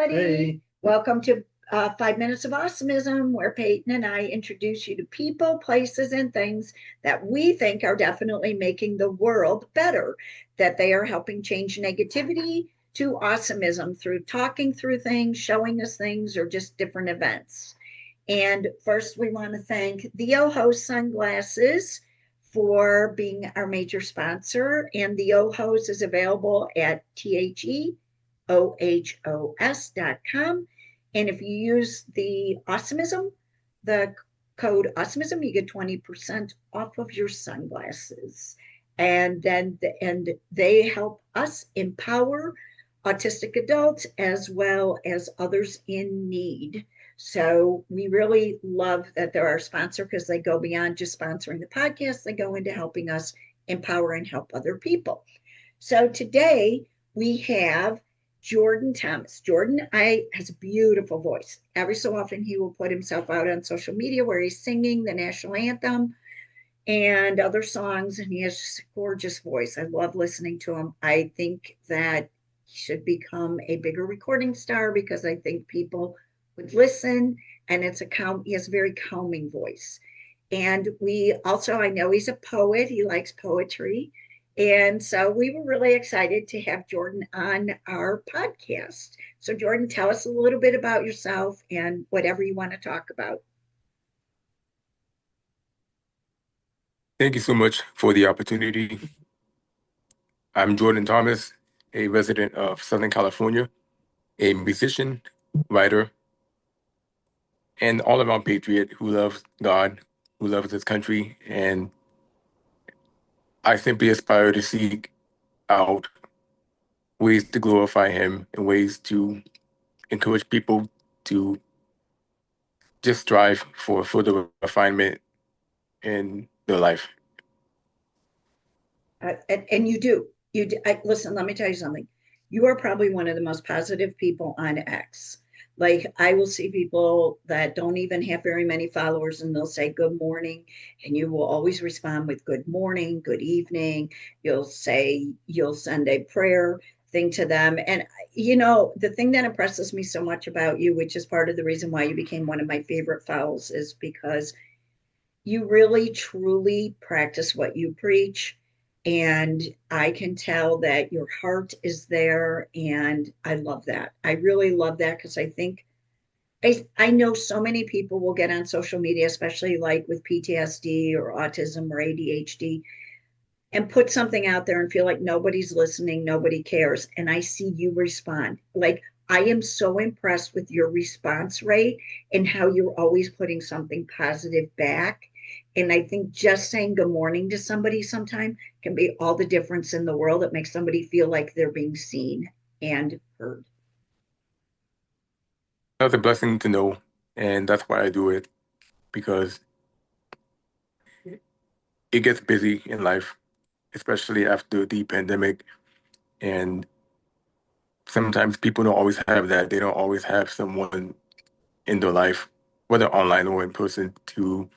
everybody. Hey, Welcome to 5 Minutes of Awesomism, where Peyton and I introduce you to people, places, and things that we think are definitely making the world better, that they are helping change negativity to awesomism through talking through things, showing us things, or just different events. And first, we want to thank the Oho Sunglasses for being our major sponsor. And the Ohos is available at TheOhos.com. And if you use the Awesomism, the code Awesomism, you get 20% off of your sunglasses. And they help us empower autistic adults as well as others in need. So we really love that they're our sponsor because they go beyond just sponsoring the podcast. They go into helping us empower and help other people. So today we have Jordan Thomas. Jordan has a beautiful voice. Every so often he will put himself out on social media where he's singing the national anthem and other songs, and he has just a gorgeous voice. I love listening to him. I think that he should become a bigger recording star because I think people would listen, and he has a very calming voice. And we also, I know he's a poet, he likes poetry. And so we were really excited to have Jordan on our podcast. So, Jordan, tell us a little bit about yourself and whatever you want to talk about. thank you so much for the opportunity. I'm Jordan Thomas, a resident of Southern California, a musician, writer, and all-around patriot who loves God, who loves his country, and I simply aspire to seek out ways to glorify him and ways to encourage people to just strive for further refinement in their life. And you do. Listen, let me tell you something. You are probably one of the most positive people on X. Like, I will see people that don't even have very many followers, and they'll say good morning, and you will always respond with good morning, good evening. You'll send a prayer thing to them. And, the thing that impresses me so much about you, which is part of the reason why you became one of my favorite fouls, is because you really truly practice what you preach. And I can tell that your heart is there. And I love that. I really love that because I think I know so many people will get on social media, especially like with PTSD or autism or ADHD, and put something out there and feel like nobody's listening, nobody cares. And I see you respond. Like, I am so impressed with your response rate and how you're always putting something positive back. And I think just saying good morning to somebody sometime can be all the difference in the world. It makes somebody feel like they're being seen and heard. That's a blessing to know, and that's why I do it, because it gets busy in life, especially after the pandemic. And sometimes people don't always have that. They don't always have someone in their life, whether online or in person, to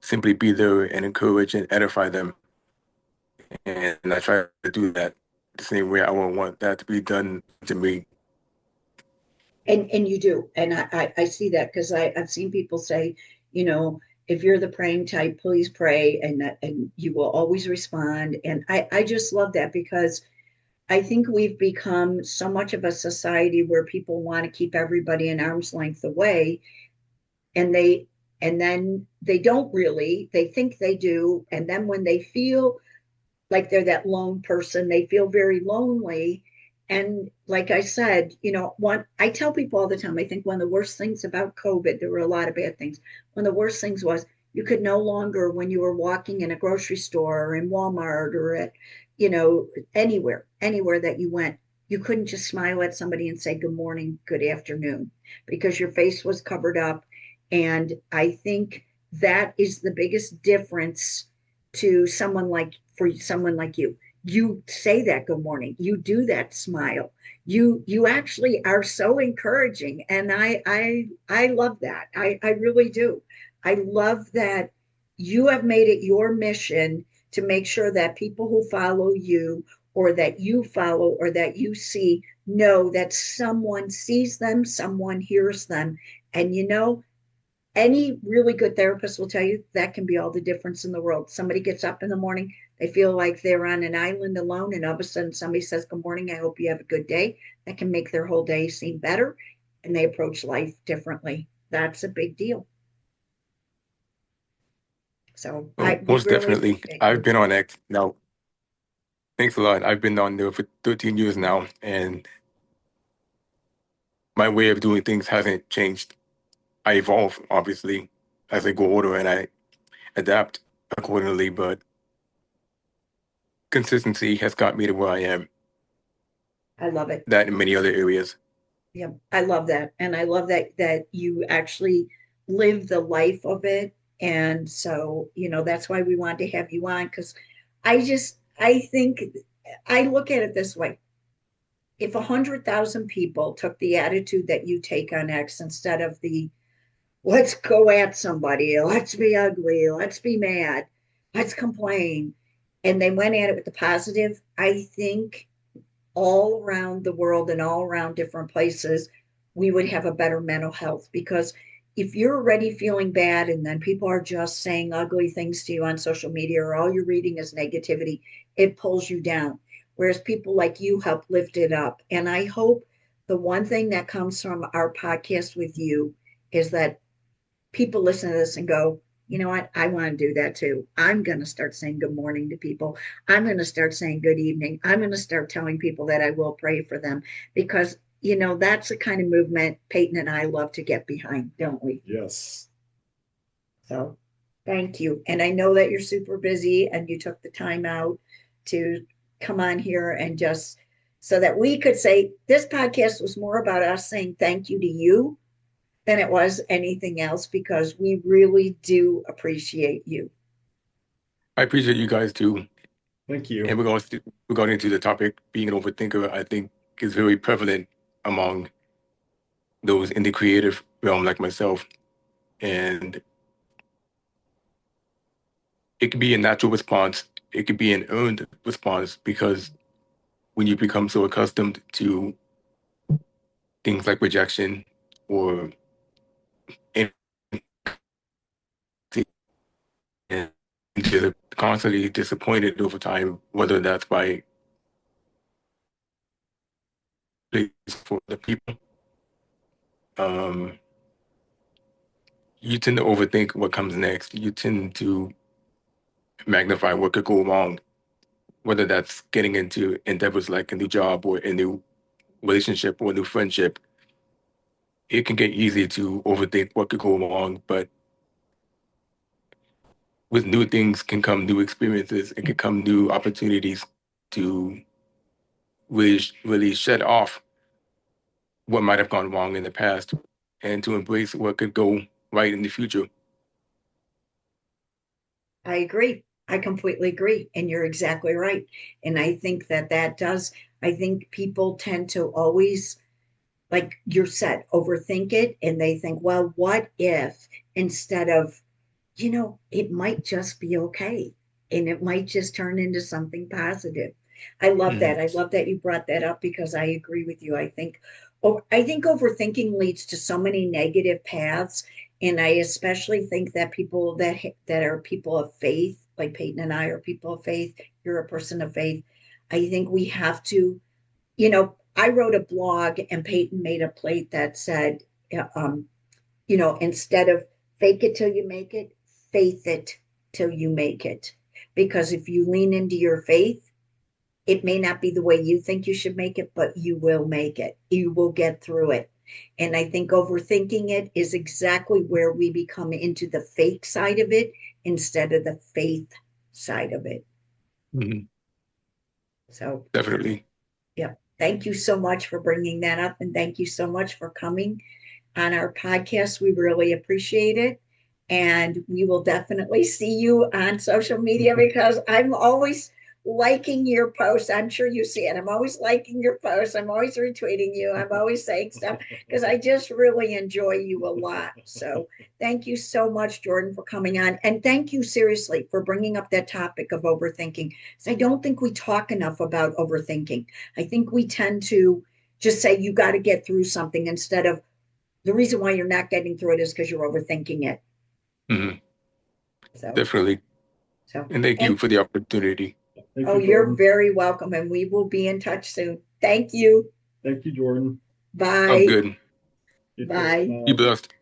simply be there and encourage and edify them. And I try to do that the same way I would want that to be done to me. And you do. And I see that because I've seen people say, you know, if you're the praying type, please pray, and you will always respond. And I just love that because I think we've become so much of a society where people want to keep everybody an arm's length away, and then they don't really. They think they do, and then when they feel like they're that lone person, they feel very lonely. And like I said, one I tell people all the time, I think one of the worst things about COVID, there were a lot of bad things. One of the worst things was you could no longer, when you were walking in a grocery store or in Walmart or at, anywhere that you went, you couldn't just smile at somebody and say good morning, good afternoon, because your face was covered up. And I think that is the biggest difference to someone like you. You say that good morning, you do that smile, you actually are so encouraging. And I love that. I really do. I love that you have made it your mission to make sure that people who follow you or that you follow or that you see know that someone sees them, someone hears them. And any really good therapist will tell you that can be all the difference in the world. Somebody gets up in the morning, they feel like they're on an island alone, and all of a sudden somebody says, "Good morning, I hope you have a good day." That can make their whole day seem better, and they approach life differently. That's a big deal. So Well, we most really definitely. appreciate I've you. been on X now. Thanks a lot. I've been on there for 13 years now, and my way of doing things hasn't changed. I evolve, obviously, as I go older and I adapt accordingly, but consistency has got me to where I am, I love it. that in many other areas. Yeah, I love that. And I love that you actually live the life of it. And so, that's why we wanted to have you on because I think I look at it this way. If 100,000 people took the attitude that you take on X instead of the let's go at somebody, let's be ugly, let's be mad, let's complain, and they went at it with the positive, I think all around the world and all around different places, we would have a better mental health. Because if you're already feeling bad and then people are just saying ugly things to you on social media or all you're reading is negativity, it pulls you down. Whereas people like you help lift it up. And I hope the one thing that comes from our podcast with you is that people listen to this and go, you know what? I want to do that too. I'm going to start saying good morning to people. I'm going to start saying good evening. I'm going to start telling people that I will pray for them because, that's the kind of movement Peyton and I love to get behind, don't we? Yes. So thank you. And I know that you're super busy and you took the time out to come on here and just so that we could say this podcast was more about us saying thank you to you than it was anything else because we really do appreciate you. I appreciate you guys too. Thank And you. we're going into the topic being an overthinker, I think is very prevalent among those in the creative realm like myself. And it could be a natural response. It could be an earned response because when you become so accustomed to things like rejection or anything and you're constantly disappointed over time, whether that's by for the people, um, you tend to overthink what comes next. You tend to magnify what could go wrong, whether that's getting into endeavors like a new job or a new relationship or a new friendship. It can get easy to overthink what could go wrong, but with new things can come new experiences. It can come new opportunities to really shed off what might have gone wrong in the past and to embrace what could go right in the future. I agree. I completely agree. And you're exactly right. And I think I think people tend to always, like you said, overthink it and they think, well, what if instead of it might just be okay and it might just turn into something positive. I love Mhm. that. I love that you brought that up because I agree with you. I think overthinking leads to so many negative paths. And I especially think that people that are people of faith, like Peyton and I are people of faith, you're a person of faith. I think we have to, I wrote a blog and Peyton made a plate that said, um, instead of fake it till you make it, faith it till you make it. Because if you lean into your faith, it may not be the way you think you should make it, but you will make it. You will get through it. And I think overthinking it is exactly where we become into the fake side of it instead of the faith side of it. Mhm. So, Definitely. yeah, thank you so much for bringing that up. And thank you so much for coming on our podcast. We really appreciate it. And we will definitely see you on social media because I'm always liking your posts. I'm sure you see it. I'm always liking your posts. I'm always retweeting you. I'm always saying stuff because I just really enjoy you a lot. So thank you so much, Jordan, for coming on. And thank you seriously for bringing up that topic of overthinking. So I don't think we talk enough about overthinking. I think we tend to just say you got to get through something instead of the reason why you're not getting through it is because you're overthinking it. Mhm. So, Definitely. so, And thank you and for the opportunity. Thank oh, you, you're Jordan. very welcome, and we will be in touch soon. Thank you. Thank you, Jordan. I'm Bye. good. You too. Bye. Be Bye. blessed.